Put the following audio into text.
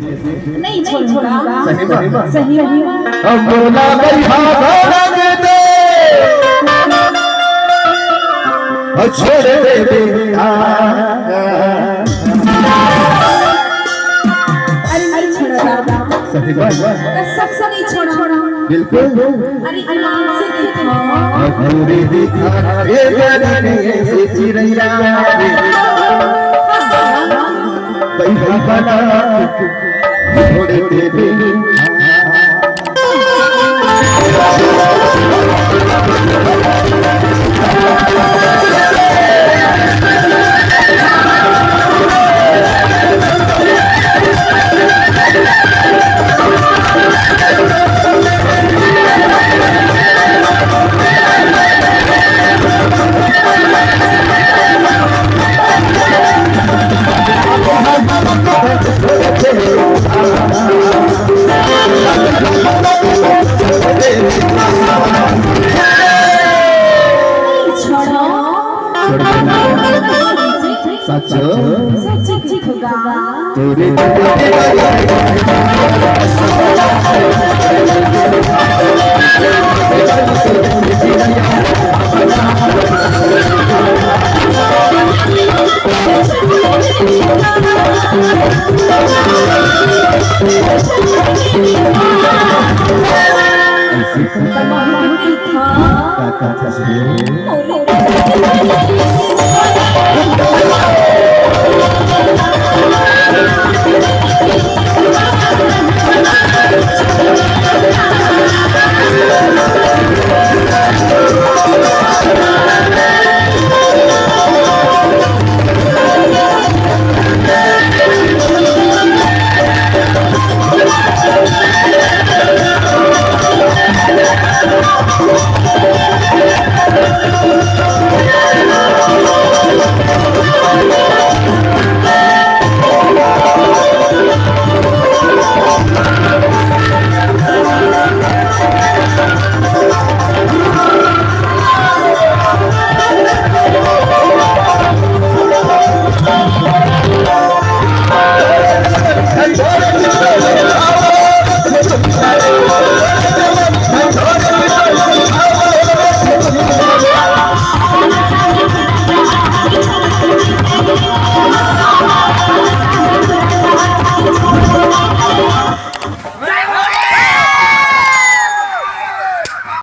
नहीं छोड़ूंगा सही सही अब बोला भाई हाँ दे दे छोड़ दे बेटा अरे नहीं छोड़ूंगा सही बात सबसे नहीं छोड़ा बिल्कुल अरे ईमान से देखो अधूरी दिखा ये जाने से चिरैया भाई भाई बना छोड़ दे बेटा सच सच दिखोगा तेरे